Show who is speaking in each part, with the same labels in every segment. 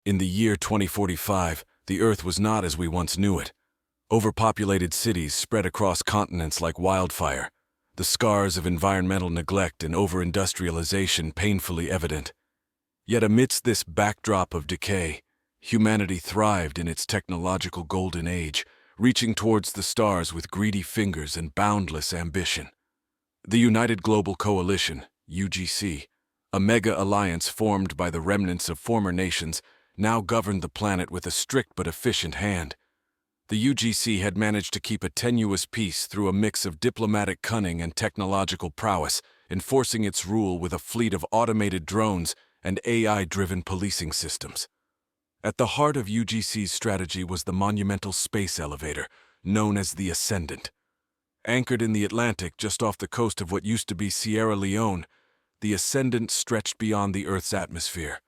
Speaker 1: In the year 2045, the Earth was not as we once knew it. Overpopulated cities spread across continents like wildfire, the scars of environmental neglect and over-industrialization painfully evident. Yet amidst this backdrop of decay, humanity thrived in its technological golden age, reaching towards the stars with greedy fingers and boundless ambition. The United Global Coalition, UGC, a mega-alliance formed by the remnants of former nations, now governed the planet with a strict but efficient hand. The UGC had managed to keep a tenuous peace through a mix of diplomatic cunning and technological prowess, enforcing its rule with a fleet of automated drones and AI-driven policing systems. At the heart of UGC's strategy was the monumental space elevator, known as the Ascendant. Anchored in the Atlantic just off the coast of what used to be Sierra Leone, the Ascendant stretched beyond the Earth's atmosphere,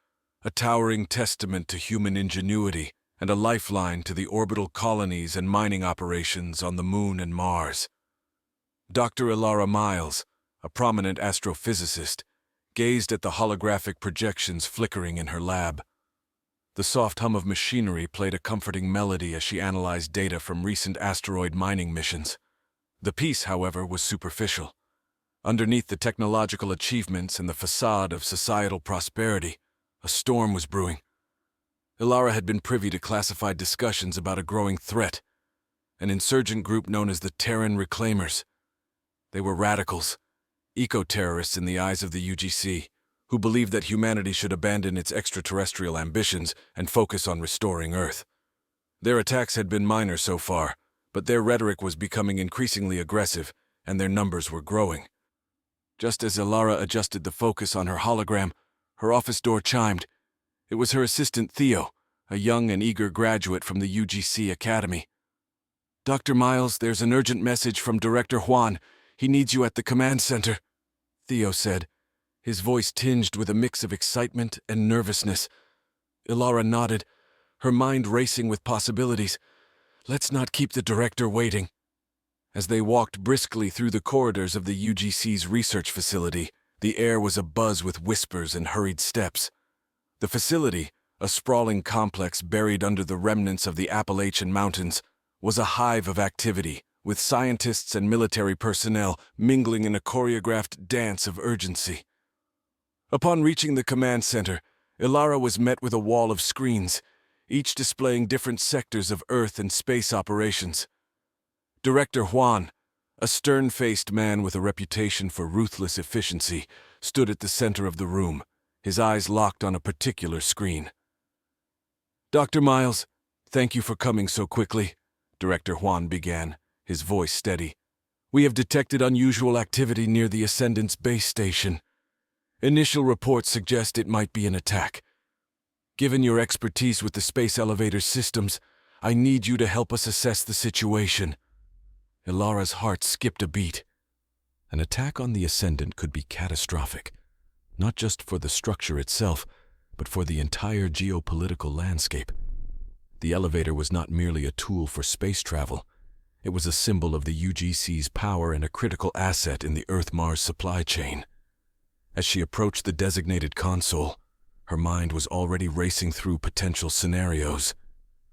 Speaker 1: a towering testament to human ingenuity and a lifeline to the orbital colonies and mining operations on the Moon and Mars. Dr. Ilara Miles, a prominent astrophysicist, gazed at the holographic projections flickering in her lab. The soft hum of machinery played a comforting melody as she analyzed data from recent asteroid mining missions. The peace, however, was superficial. Underneath the technological achievements and the facade of societal prosperity, a storm was brewing. Ilara had been privy to classified discussions about a growing threat, an insurgent group known as the Terran Reclaimers. They were radicals, eco-terrorists in the eyes of the UGC, who believed that humanity should abandon its extraterrestrial ambitions and focus on restoring Earth. Their attacks had been minor so far, but their rhetoric was becoming increasingly aggressive, and their numbers were growing. Just as Ilara adjusted the focus on her hologram, her office door chimed. It was her assistant Theo, a young and eager graduate from the UGC Academy. "Dr. Miles, there's an urgent message from Director Juan. He needs you at the command center," Theo said, his voice tinged with a mix of excitement and nervousness. Ilara nodded, her mind racing with possibilities. "Let's not keep the director waiting." As they walked briskly through the corridors of the UGC's research facility, the air was abuzz with whispers and hurried steps. The facility, a sprawling complex buried under the remnants of the Appalachian Mountains, was a hive of activity, with scientists and military personnel mingling in a choreographed dance of urgency. Upon reaching the command center, Ilara was met with a wall of screens, each displaying different sectors of Earth and space operations. Director Juan, a stern-faced man with a reputation for ruthless efficiency, stood at the center of the room, his eyes locked on a particular screen. "Dr. Miles, thank you for coming so quickly," Director Juan began, his voice steady. "We have detected unusual activity near the Ascendant's base station. Initial reports suggest it might be an attack. Given your expertise with the space elevator systems, I need you to help us assess the situation." Ilara's heart skipped a beat. An attack on the Ascendant could be catastrophic, not just for the structure itself, but for the entire geopolitical landscape. The elevator was not merely a tool for space travel. It was a symbol of the UGC's power and a critical asset in the Earth-Mars supply chain. As she approached the designated console, her mind was already racing through potential scenarios.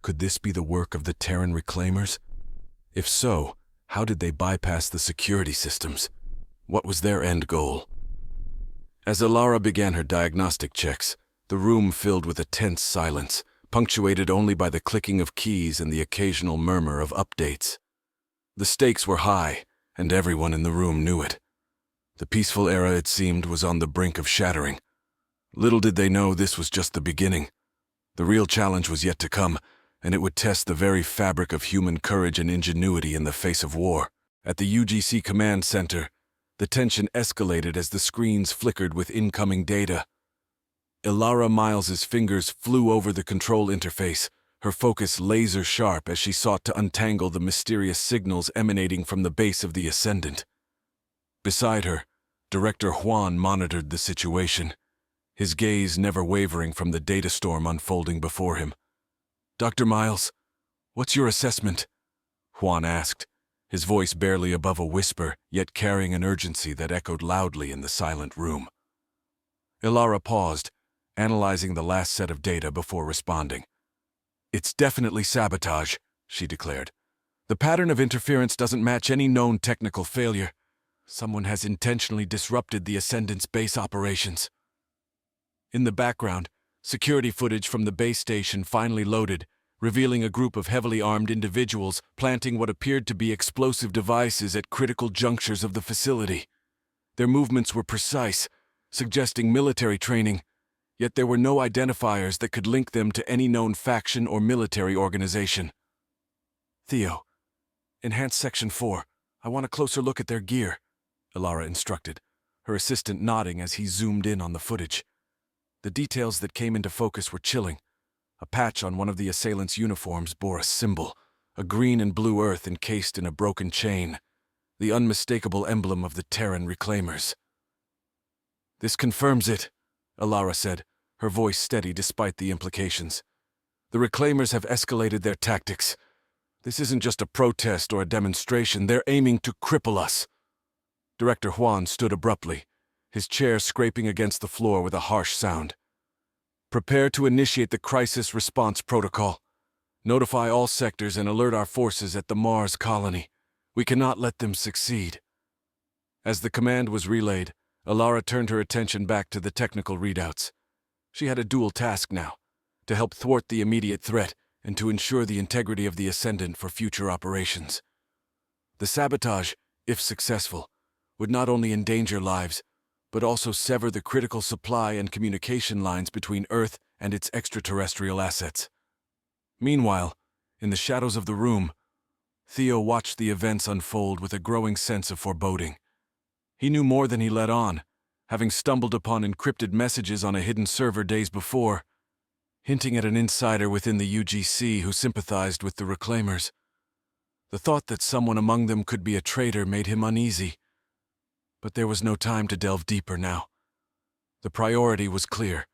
Speaker 1: Could this be the work of the Terran Reclaimers? If so, how did they bypass the security systems? What was their end goal? As Ilara began her diagnostic checks, the room filled with a tense silence, punctuated only by the clicking of keys and the occasional murmur of updates. The stakes were high, and everyone in the room knew it. The peaceful era, it seemed, was on the brink of shattering. Little did they know this was just the beginning. The real challenge was yet to come, and it would test the very fabric of human courage and ingenuity in the face of war. At the UGC command center, the tension escalated as the screens flickered with incoming data. Ilara Miles's fingers flew over the control interface, her focus laser-sharp as she sought to untangle the mysterious signals emanating from the base of the Ascendant. Beside her, Director Juan monitored the situation, his gaze never wavering from the data storm unfolding before him. "Dr. Miles, what's your assessment?" Juan asked, his voice barely above a whisper, yet carrying an urgency that echoed loudly in the silent room. Ilara paused, analyzing the last set of data before responding. "It's definitely sabotage," she declared. "The pattern of interference doesn't match any known technical failure. Someone has intentionally disrupted the Ascendant's base operations." In the background, security footage from the base station finally loaded, revealing a group of heavily armed individuals planting what appeared to be explosive devices at critical junctures of the facility. Their movements were precise, suggesting military training, yet there were no identifiers that could link them to any known faction or military organization. "Theo, enhance Section 4. I want a closer look at their gear," Alara instructed, her assistant nodding as he zoomed in on the footage. The details that came into focus were chilling. A patch on one of the assailants' uniforms bore a symbol, a green and blue earth encased in a broken chain, the unmistakable emblem of the Terran Reclaimers. "This confirms it," Alara said, her voice steady despite the implications. "The Reclaimers have escalated their tactics. This isn't just a protest or a demonstration, they're aiming to cripple us." Director Juan stood abruptly, his chair scraping against the floor with a harsh sound. "Prepare to initiate the crisis response protocol. Notify all sectors and alert our forces at the Mars colony. We cannot let them succeed." As the command was relayed, Alara turned her attention back to the technical readouts. She had a dual task now, to help thwart the immediate threat and to ensure the integrity of the Ascendant for future operations. The sabotage, if successful, would not only endanger lives, but also sever the critical supply and communication lines between Earth and its extraterrestrial assets. Meanwhile, in the shadows of the room, Theo watched the events unfold with a growing sense of foreboding. He knew more than he let on, having stumbled upon encrypted messages on a hidden server days before, hinting at an insider within the UGC who sympathized with the Reclaimers. The thought that someone among them could be a traitor made him uneasy. But there was no time to delve deeper now. The priority was clear: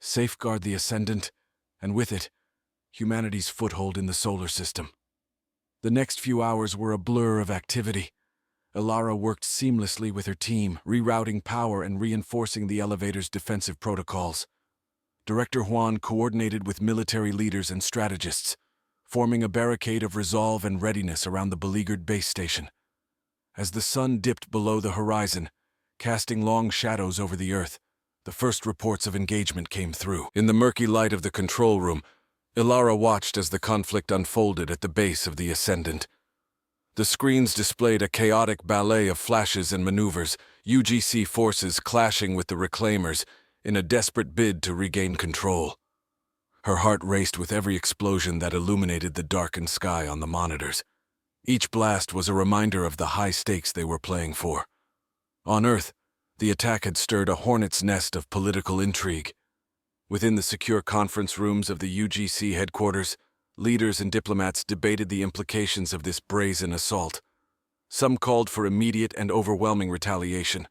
Speaker 1: safeguard the Ascendant, and with it, humanity's foothold in the solar system. The next few hours were a blur of activity. Alara worked seamlessly with her team, rerouting power and reinforcing the elevator's defensive protocols. Director Juan coordinated with military leaders and strategists, forming a barricade of resolve and readiness around the beleaguered base station. As the sun dipped below the horizon, casting long shadows over the Earth, the first reports of engagement came through. In the murky light of the control room, Alara watched as the conflict unfolded at the base of the Ascendant. The screens displayed a chaotic ballet of flashes and maneuvers, UGC forces clashing with the Reclaimers in a desperate bid to regain control. Her heart raced with every explosion that illuminated the darkened sky on the monitors. Each blast was a reminder of the high stakes they were playing for. On Earth, the attack had stirred a hornet's nest of political intrigue. Within the secure conference rooms of the UGC headquarters, leaders and diplomats debated the implications of this brazen assault. Some called for immediate and overwhelming retaliation,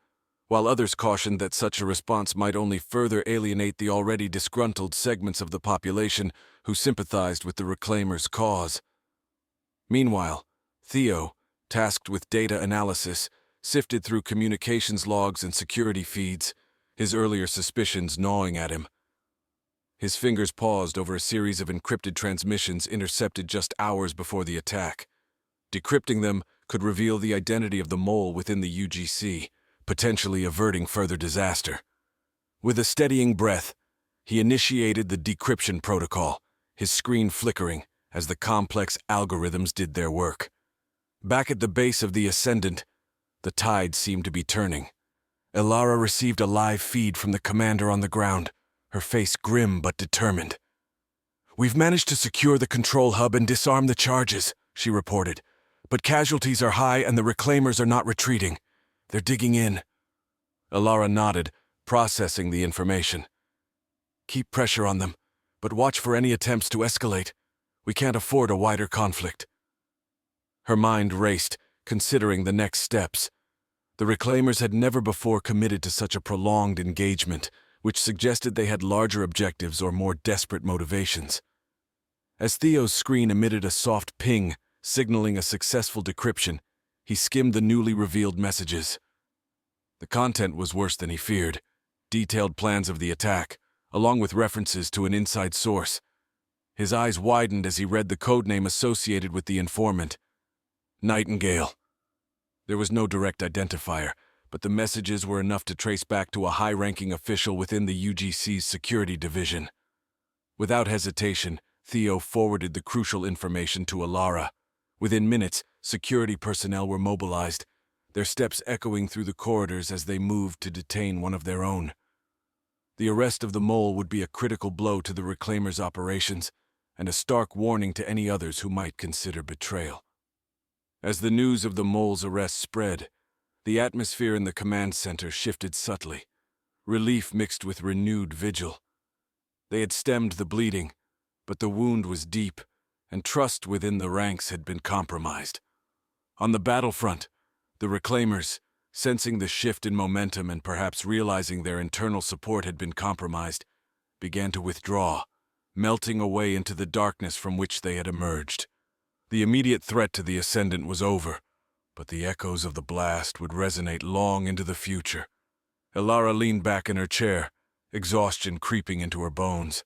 Speaker 1: while others cautioned that such a response might only further alienate the already disgruntled segments of the population who sympathized with the Reclaimers' cause. Meanwhile, Theo, tasked with data analysis, sifted through communications logs and security feeds, his earlier suspicions gnawing at him. His fingers paused over a series of encrypted transmissions intercepted just hours before the attack. Decrypting them could reveal the identity of the mole within the UGC, potentially averting further disaster. With a steadying breath, he initiated the decryption protocol, his screen flickering as the complex algorithms did their work. Back at the base of the Ascendant, the tide seemed to be turning. Alara received a live feed from the commander on the ground, her face grim but determined. "We've managed to secure the control hub and disarm the charges," she reported. "But casualties are high and the Reclaimers are not retreating. They're digging in." Alara nodded, processing the information. "Keep pressure on them, but watch for any attempts to escalate. We can't afford a wider conflict." Her mind raced, considering the next steps. The Reclaimers had never before committed to such a prolonged engagement, which suggested they had larger objectives or more desperate motivations. As Theo's screen emitted a soft ping, signaling a successful decryption, he skimmed the newly revealed messages. The content was worse than he feared: detailed plans of the attack, along with references to an inside source. His eyes widened as he read the codename associated with the informant: Nightingale. There was no direct identifier, but the messages were enough to trace back to a high-ranking official within the UGC's security division. Without hesitation, Theo forwarded the crucial information to Alara. Within minutes, security personnel were mobilized, their steps echoing through the corridors as they moved to detain one of their own. The arrest of the mole would be a critical blow to the Reclaimers' operations, and a stark warning to any others who might consider betrayal. As the news of the mole's arrest spread, the atmosphere in the command center shifted subtly, relief mixed with renewed vigil. They had stemmed the bleeding, but the wound was deep, and trust within the ranks had been compromised. On the battlefront, the Reclaimers, sensing the shift in momentum and perhaps realizing their internal support had been compromised, began to withdraw, melting away into the darkness from which they had emerged. The immediate threat to the Ascendant was over, but the echoes of the blast would resonate long into the future. Alara leaned back in her chair, exhaustion creeping into her bones.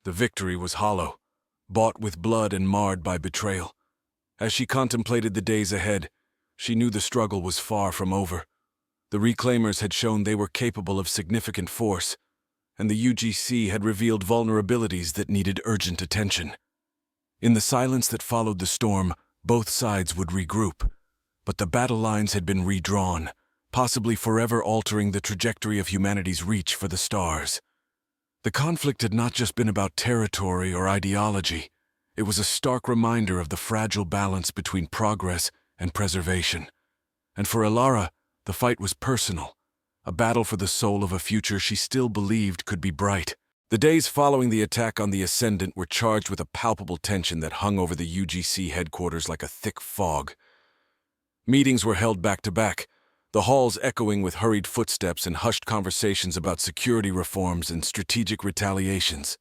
Speaker 1: The victory was hollow, bought with blood and marred by betrayal. As she contemplated the days ahead, she knew the struggle was far from over. The Reclaimers had shown they were capable of significant force, and the UGC had revealed vulnerabilities that needed urgent attention. In the silence that followed the storm, both sides would regroup, but the battle lines had been redrawn, possibly forever altering the trajectory of humanity's reach for the stars. The conflict had not just been about territory or ideology. It was a stark reminder of the fragile balance between progress and preservation. And for Alara, the fight was personal, a battle for the soul of a future she still believed could be bright. The days following the attack on the Ascendant were charged with a palpable tension that hung over the UGC headquarters like a thick fog. Meetings were held back to back, the halls echoing with hurried footsteps and hushed conversations about security reforms and strategic retaliations.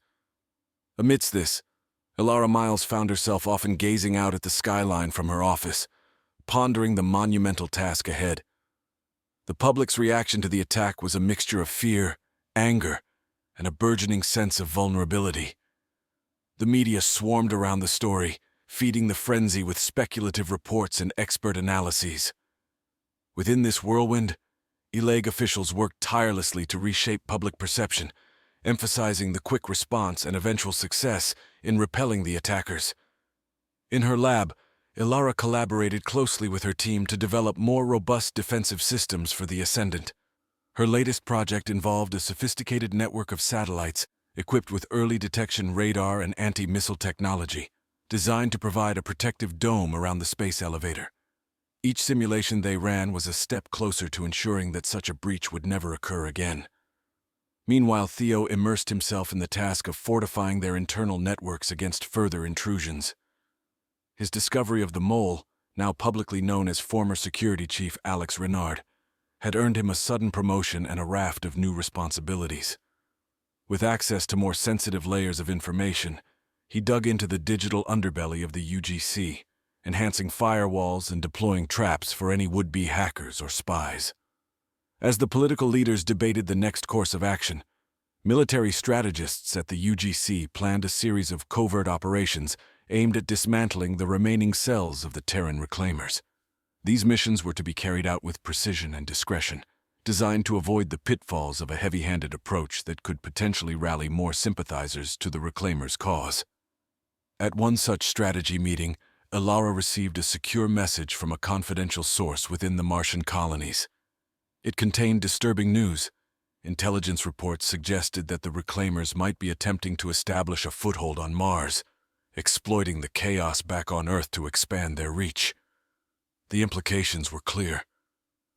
Speaker 1: Amidst this, Alara Miles found herself often gazing out at the skyline from her office, pondering the monumental task ahead. The public's reaction to the attack was a mixture of fear, anger, and a burgeoning sense of vulnerability. The media swarmed around the story, feeding the frenzy with speculative reports and expert analyses. Within this whirlwind, ELEG officials worked tirelessly to reshape public perception, emphasizing the quick response and eventual success in repelling the attackers. In her lab, Alara collaborated closely with her team to develop more robust defensive systems for the Ascendant. Her latest project involved a sophisticated network of satellites equipped with early detection radar and anti-missile technology, designed to provide a protective dome around the space elevator. Each simulation they ran was a step closer to ensuring that such a breach would never occur again. Meanwhile, Theo immersed himself in the task of fortifying their internal networks against further intrusions. His discovery of the mole, now publicly known as former security chief Alex Renard, had earned him a sudden promotion and a raft of new responsibilities. With access to more sensitive layers of information, he dug into the digital underbelly of the UGC, enhancing firewalls and deploying traps for any would-be hackers or spies. As the political leaders debated the next course of action, military strategists at the UGC planned a series of covert operations aimed at dismantling the remaining cells of the Terran Reclaimers. These missions were to be carried out with precision and discretion, designed to avoid the pitfalls of a heavy-handed approach that could potentially rally more sympathizers to the Reclaimers' cause. At one such strategy meeting, Alara received a secure message from a confidential source within the Martian colonies. It contained disturbing news. Intelligence reports suggested that the Reclaimers might be attempting to establish a foothold on Mars, exploiting the chaos back on Earth to expand their reach. The implications were clear.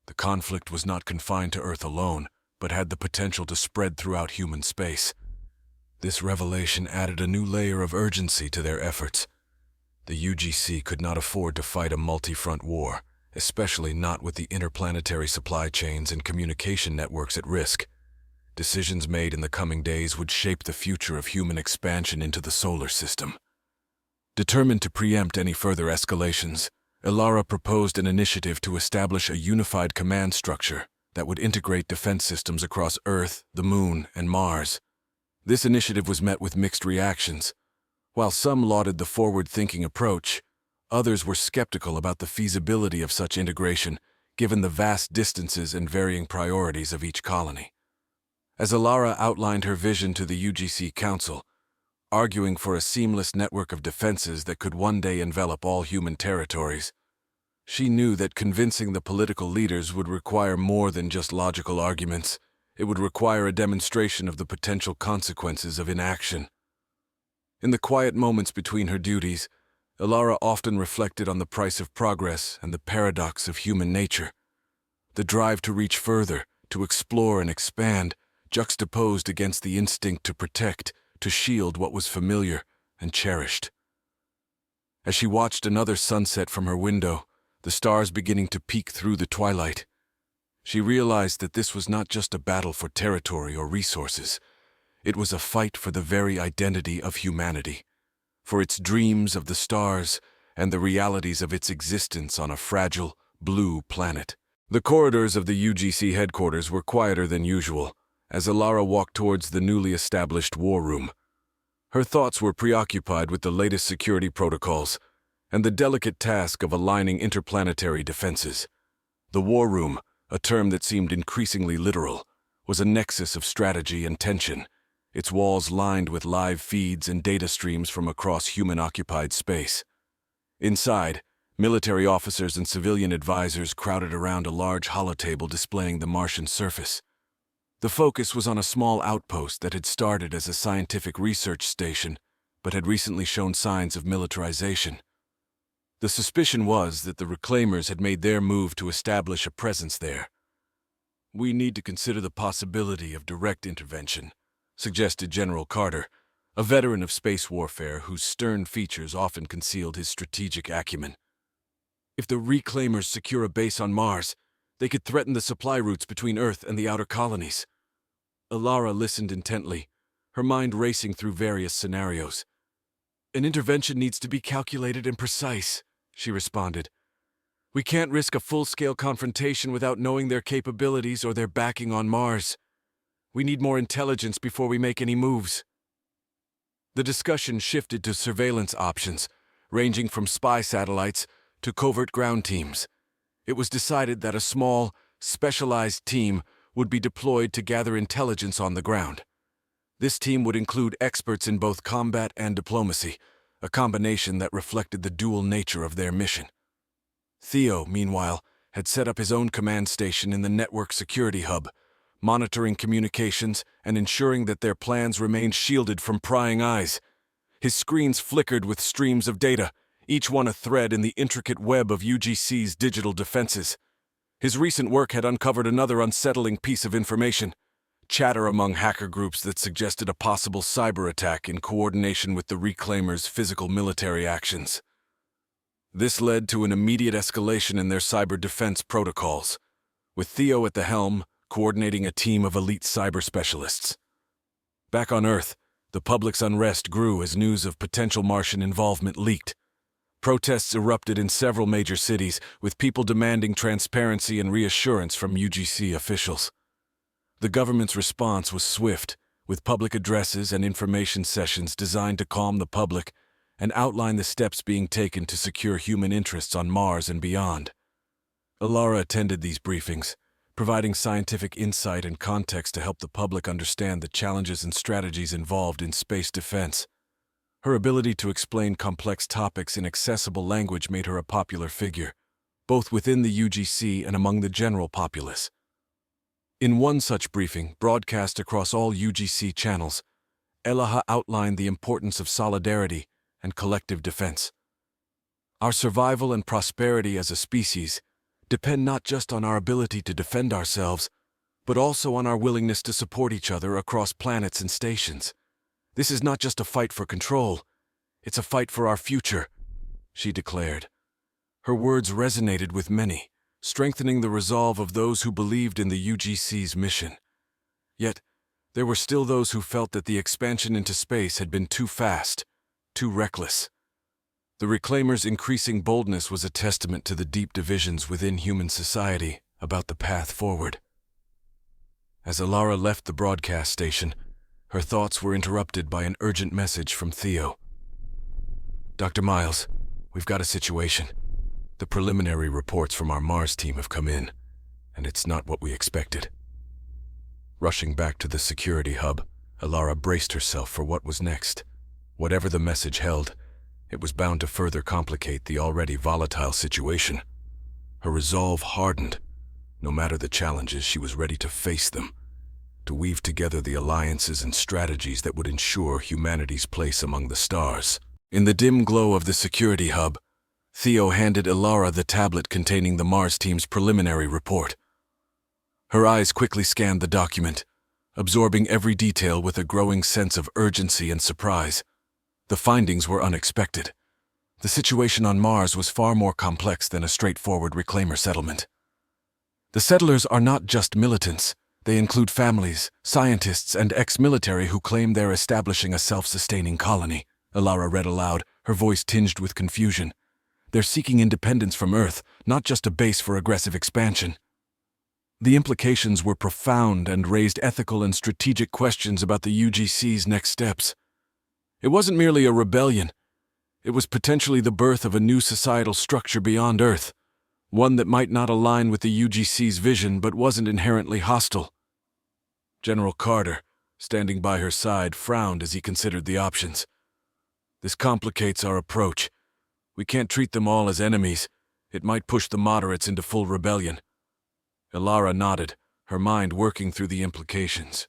Speaker 1: The conflict was not confined to Earth alone, but had the potential to spread throughout human space. This revelation added a new layer of urgency to their efforts. The UGC could not afford to fight a multi-front war, especially not with the interplanetary supply chains and communication networks at risk. Decisions made in the coming days would shape the future of human expansion into the solar system. Determined to preempt any further escalations, Alara proposed an initiative to establish a unified command structure that would integrate defense systems across Earth, the Moon, and Mars. This initiative was met with mixed reactions. While some lauded the forward-thinking approach, others were skeptical about the feasibility of such integration, given the vast distances and varying priorities of each colony. As Alara outlined her vision to the UGC Council, arguing for a seamless network of defenses that could one day envelop all human territories, she knew that convincing the political leaders would require more than just logical arguments. It would require a demonstration of the potential consequences of inaction. In the quiet moments between her duties, Alara often reflected on the price of progress and the paradox of human nature. The drive to reach further, to explore and expand, juxtaposed against the instinct to protect, to shield what was familiar and cherished. As she watched another sunset from her window, the stars beginning to peek through the twilight, she realized that this was not just a battle for territory or resources. It was a fight for the very identity of humanity, for its dreams of the stars and the realities of its existence on a fragile, blue planet. The corridors of the UGC headquarters were quieter than usual as Alara walked towards the newly established war room. Her thoughts were preoccupied with the latest security protocols and the delicate task of aligning interplanetary defenses. The war room, a term that seemed increasingly literal, was a nexus of strategy and tension, its walls lined with live feeds and data streams from across human-occupied space. Inside, military officers and civilian advisors crowded around a large holotable displaying the Martian surface. The focus was on a small outpost that had started as a scientific research station, but had recently shown signs of militarization. The suspicion was that the reclaimers had made their move to establish a presence there. "We need to consider the possibility of direct intervention," suggested General Carter, a veteran of space warfare whose stern features often concealed his strategic acumen. "If the reclaimers secure a base on Mars, they could threaten the supply routes between Earth and the outer colonies." Alara listened intently, her mind racing through various scenarios. "An intervention needs to be calculated and precise," she responded. "We can't risk a full-scale confrontation without knowing their capabilities or their backing on Mars. We need more intelligence before we make any moves." The discussion shifted to surveillance options, ranging from spy satellites to covert ground teams. It was decided that a small, specialized team would be deployed to gather intelligence on the ground. This team would include experts in both combat and diplomacy, a combination that reflected the dual nature of their mission. Theo, meanwhile, had set up his own command station in the network security hub, monitoring communications and ensuring that their plans remained shielded from prying eyes. His screens flickered with streams of data, each one a thread in the intricate web of UGC's digital defenses. His recent work had uncovered another unsettling piece of information: chatter among hacker groups that suggested a possible cyber attack in coordination with the Reclaimers' physical military actions. This led to an immediate escalation in their cyber defense protocols, with Theo at the helm, coordinating a team of elite cyber specialists. Back on Earth, the public's unrest grew as news of potential Martian involvement leaked. Protests erupted in several major cities, with people demanding transparency and reassurance from UGC officials. The government's response was swift, with public addresses and information sessions designed to calm the public and outline the steps being taken to secure human interests on Mars and beyond. Alara attended these briefings, providing scientific insight and context to help the public understand the challenges and strategies involved in space defense. Her ability to explain complex topics in accessible language made her a popular figure, both within the UGC and among the general populace. In one such briefing, broadcast across all UGC channels, Elaha outlined the importance of solidarity and collective defense. "Our survival and prosperity as a species depend not just on our ability to defend ourselves, but also on our willingness to support each other across planets and stations. This is not just a fight for control, it's a fight for our future," she declared. Her words resonated with many, strengthening the resolve of those who believed in the UGC's mission. Yet, there were still those who felt that the expansion into space had been too fast, too reckless. The Reclaimers' increasing boldness was a testament to the deep divisions within human society about the path forward. As Alara left the broadcast station, Her thoughts were interrupted by an urgent message from Theo. "Dr. Miles, we've got a situation. The preliminary reports from our Mars team have come in, and it's not what we expected." Rushing back to the security hub, Alara braced herself for what was next. Whatever the message held, it was bound to further complicate the already volatile situation. Her resolve hardened. No matter the challenges, she was ready to face them, to weave together the alliances and strategies that would ensure humanity's place among the stars. In the dim glow of the security hub, Theo handed Alara the tablet containing the Mars team's preliminary report. Her eyes quickly scanned the document, absorbing every detail with a growing sense of urgency and surprise. The findings were unexpected. The situation on Mars was far more complex than a straightforward reclaimer settlement. The settlers are not just militants. They include families, scientists, and ex-military who claim they're establishing a self-sustaining colony. Alara read aloud, her voice tinged with confusion. They're seeking independence from Earth, not just a base for aggressive expansion. The implications were profound and raised ethical and strategic questions about the UGC's next steps. It wasn't merely a rebellion. It was potentially the birth of a new societal structure beyond Earth, one that might not align with the UGC's vision but wasn't inherently hostile. General Carter, standing by her side, frowned as he considered the options. "This complicates our approach. We can't treat them all as enemies. It might push the moderates into full rebellion." Alara nodded, her mind working through the implications.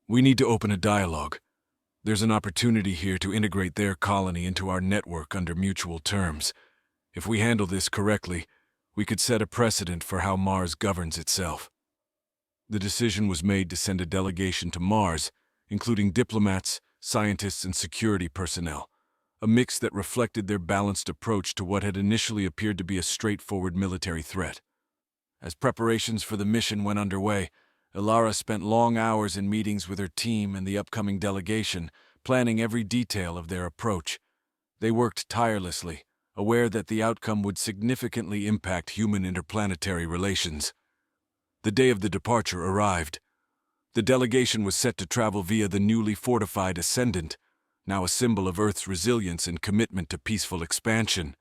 Speaker 1: "We need to open a dialogue. There's an opportunity here to integrate their colony into our network under mutual terms. If we handle this correctly, we could set a precedent for how Mars governs itself." The decision was made to send a delegation to Mars, including diplomats, scientists, and security personnel, a mix that reflected their balanced approach to what had initially appeared to be a straightforward military threat. As preparations for the mission went underway, Alara spent long hours in meetings with her team and the upcoming delegation, planning every detail of their approach. They worked tirelessly, aware that the outcome would significantly impact human interplanetary relations. The day of the departure arrived. The delegation was set to travel via the newly fortified Ascendant, now a symbol of Earth's resilience and commitment to peaceful expansion.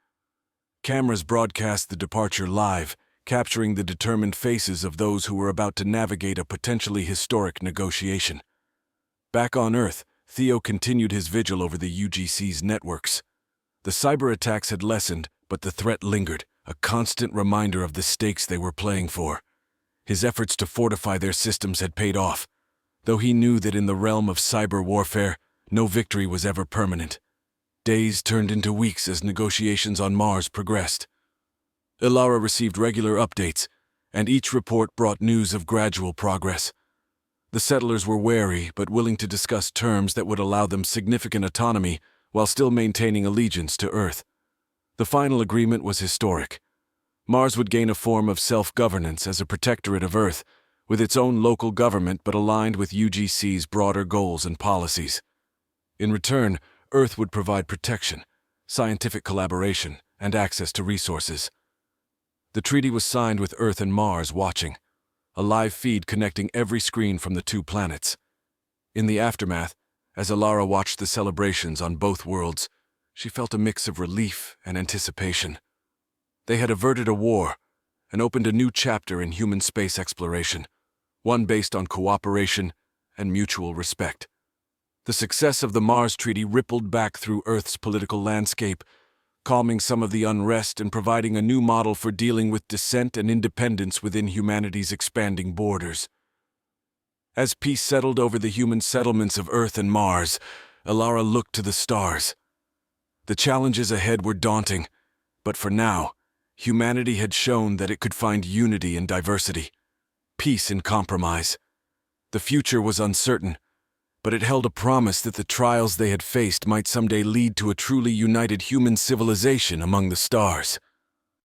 Speaker 1: Cameras broadcast the departure live, capturing the determined faces of those who were about to navigate a potentially historic negotiation. Back on Earth, Theo continued his vigil over the UGC's networks. The cyber attacks had lessened, but the threat lingered, a constant reminder of the stakes they were playing for. His efforts to fortify their systems had paid off, though he knew that in the realm of cyber warfare, no victory was ever permanent. Days turned into weeks as negotiations on Mars progressed. Alara received regular updates, and each report brought news of gradual progress. The settlers were wary but willing to discuss terms that would allow them significant autonomy while still maintaining allegiance to Earth. The final agreement was historic. Mars would gain a form of self-governance as a protectorate of Earth, with its own local government but aligned with UGC's broader goals and policies. In return, Earth would provide protection, scientific collaboration, and access to resources. The treaty was signed with Earth and Mars watching, a live feed connecting every screen from the two planets. In the aftermath, as Alara watched the celebrations on both worlds, she felt a mix of relief and anticipation. They had averted a war and opened a new chapter in human space exploration, one based on cooperation and mutual respect. The success of the Mars Treaty rippled back through Earth's political landscape, calming some of the unrest and providing a new model for dealing with dissent and independence within humanity's expanding borders. As peace settled over the human settlements of Earth and Mars, Alara looked to the stars. The challenges ahead were daunting, but for now, humanity had shown that it could find unity in diversity, peace in compromise. The future was uncertain, but it held a promise that the trials they had faced might someday lead to a truly united human civilization among the stars.